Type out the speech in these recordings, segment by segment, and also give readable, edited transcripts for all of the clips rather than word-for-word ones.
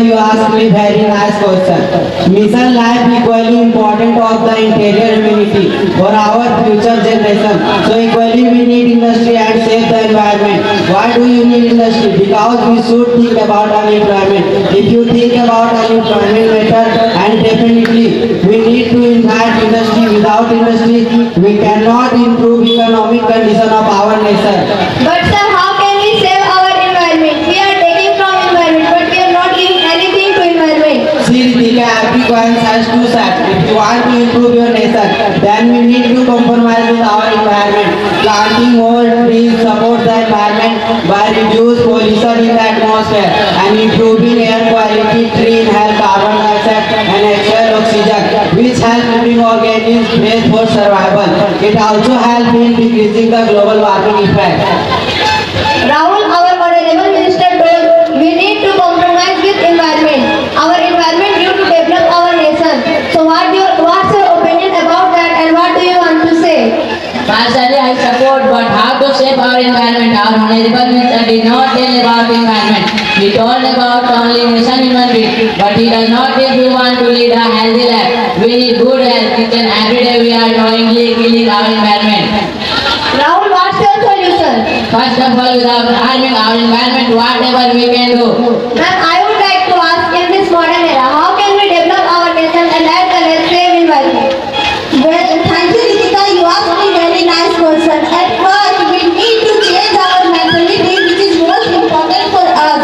you asked me very nice question. Mission life equally important of the interior humanity for our future generation. So equally we need industry and save the environment. Why do you need industry? Because we should think about unemployment. If you think about unemployment matter, and definitely we need to invite industry. Without industry, we cannot improve economic condition of our nation. But sir, how can we save our environment? We are taking from environment, but we are not giving anything to environment. See Ritika, every coin has two sides. If you want to improve your nation, then we need to compromise with our environment. Planting more trees supports the environment by reduce pollution in the atmosphere and improving air quality. Tree inhale carbon dioxide and exhale oxygen, which help living organisms breathe for survival. It also helps in decreasing the global warming effect. Rahul, our honorable minister told we need to compromise with environment. Our environment due to develop our nation. So what's your opinion about that and what do you want to say? Partially I support, but how to save our environment? Our honorable minister did not tell about environment. He told about only mission humanity, but he does not if we want to lead a healthy life. We need good health. Each and every day we are knowingly killing our environment. Rahul, what's your solution? First of all, without harming our environment, whatever we can do. Ma'am, I would like to ask in this modern era, how can we develop our nation and as well as save environment? Well, thank you, Ritika. You asked me very nice question. At first, we need to change our mentality, which is most important for us.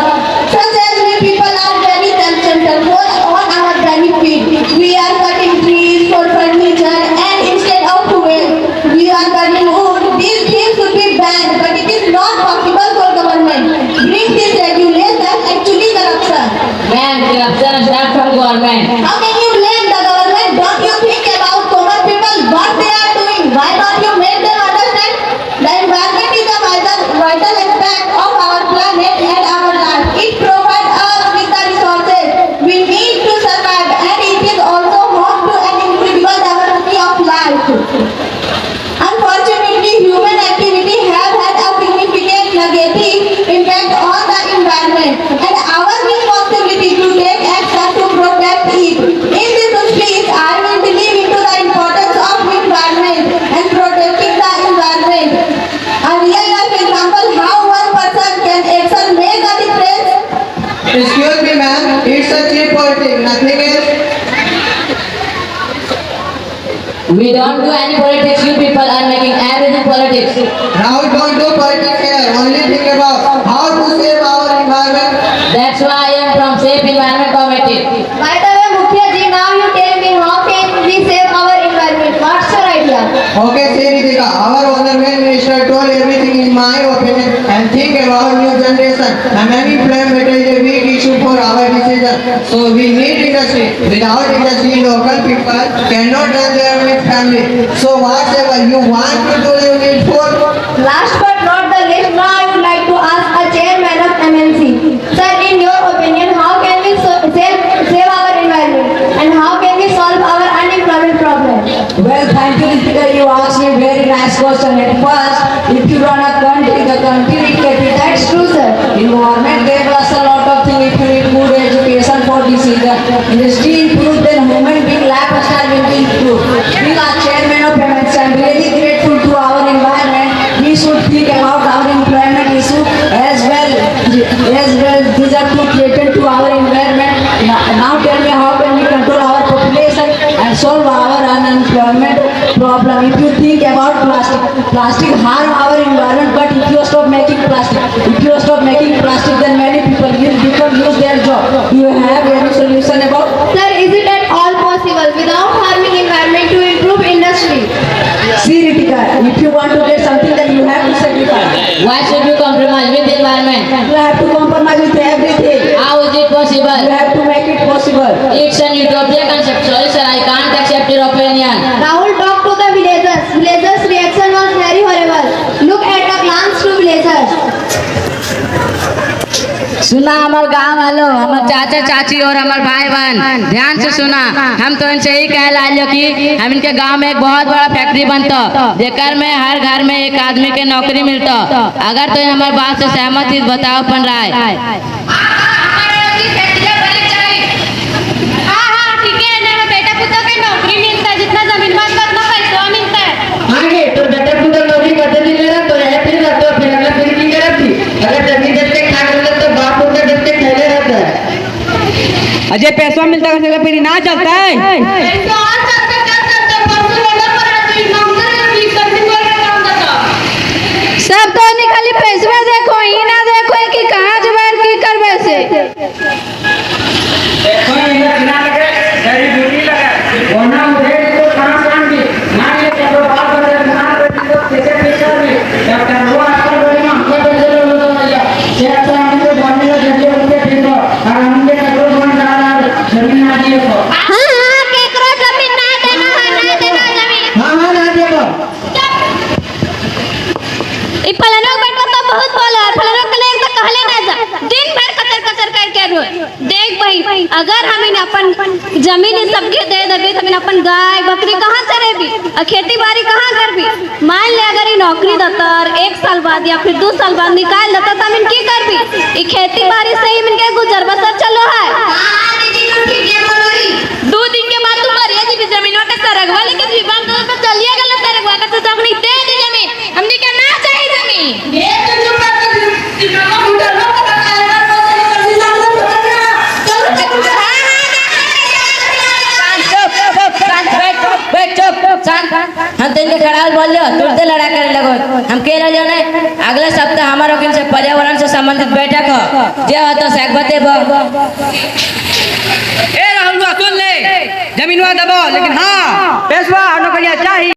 Such as we people are very self-centered for on our benefit. We are cutting trees for furniture and instead of fuel, we are cutting wood. These things should be banned, but it is not possible for government. Bring this regulation actually corruption. Man, corruption is not from government. How can you blame the government? Don't you think about common people, what they are doing? Why don't you make them understand? The environment is a vital aspect of our planet and our life. It provides us with the resources we need to survive, and it is also home to an incredible diversity of life. Unfortunately, human activity have had a significant negative impact on the environment, and our responsibility to take action to protect it. In this speech, I will delve into the importance of environment and protecting the environment. A real life example how one person can action make a difference. Excuse me, ma'am. It's a cheap politics, nothing else. We don't do any politics. You people are making everything politics. Now don't do politics here. Only think about how to save our environment. That's why I am from Safe Environment Committee. By the way, Mukhya ji, now you tell me how can we save our environment? What's your idea? Okay, see Ritika, our honorable minister told everything in my opinion and think about new generation. Unemployment is a big issue for our decision. So we need industry. Without industry, local people cannot run their family. So whatever you want to do, you need for. Last but not the least, now I would like to ask a chairman of MNC. Sir, in your opinion, how can we save our environment and how can we solve our unemployment problem? Well, thank you, Ritika. You asked me a very nice question. At first, if you run a country, the country will get it. That's true, sir. Environment gave us a lot of things. If you need good education for decision, industry improved, then human being lifestyle will be improved. Being a chairman of MNC, I'm really grateful to our environment. We should think about our employment issue as well. These are two related to our environment. Now tell me how can we control our population and solve our unemployment problem. If you think about plastic harm our environment, but if you stop making plastic, then many people will lose their job. You have any solution about? Sir, is it at all possible without harming environment to improve industry? See Ritika, if you want to get something, then you have to sacrifice. Why should you compromise with the environment? You have to compromise with everything. How is it possible? You have to make it possible. It's an utopia concept. Sorry sir, I can't accept your opinion. Rahul, talk to the villagers. Villagers' reaction was very horrible. Look at a glance to villagers. सुना हमारे गांव वालों, हमारे चाचा चाची और हमारे भाई बहन, ध्यान से सुना। हम तो इनसे यही कह लाइयो कि हम इनके गांव में एक बहुत बड़ा फैक्ट्री बनता, जेकर में हर घर में एक आदमी के नौकरी मिलता। अगर तो हमारे बात से सहमत ही बताओ अपन राय। अजय पैसा मिलता है फिर ना चलता है। सब तो निकली पैसे देखो ही ना देखो कि कहाँ जुगाड़ की कर वैसे देखो इधर बिना लगे जड़ी बूटी लगे वरना मुझे तो काम की ना ये तो बात कर ना तो कैसे पैसा भी डॉक्टर वो आकर बोले ना हमको पैसे लो तो भैया शेयर से हमको बनने का जरिए उनके ठीक हो और हमके करो बन रहा जमीन ना दिए को हाँ हाँ केकरो जमीन ना देना जमीन हाँ हाँ ना देखो ई फलानो बेटा तो बहुत बोला फलानो के लिए तो कहले ना जा दिन भर कतर कतर करके रो देख भाई अगर हमें अपन जमीन सबके दे देबे तो हमें अपन गाय बकरी कहां से रेबी और खेती बाड़ी कहां करबी मान ले अगर ई नौकरी दतर 1 साल बाद या फिर 2 साल बाद निकाल देता तो हमें की करबी ई खेती बाड़ी से ही मिनके गुजर बसर चलो है। हां दीदी तुम ठीक है बोलो ही 2 दिन के बाद तू मरिया जी जमीनों के सरगवा लेके विवाह तो चलिए गल सरगवा का तो अपनी दे दी जमीन हमने क्या ना चाहिए जमीन ये तो जो बात दिमाग में उठा लो पता है हम तेन के खड़ाल बोल लियो तुरंत लड़ा करे लगो हम कह रहे ने अगले सप्ताह हमारो किन से पर्यावरण से संबंधित बैठक हो जे हो तो सेक बतेबो ए राहुल सुन ले जमीनवा दबो लेकिन हाँ पैसा नौकरियां चाहिए।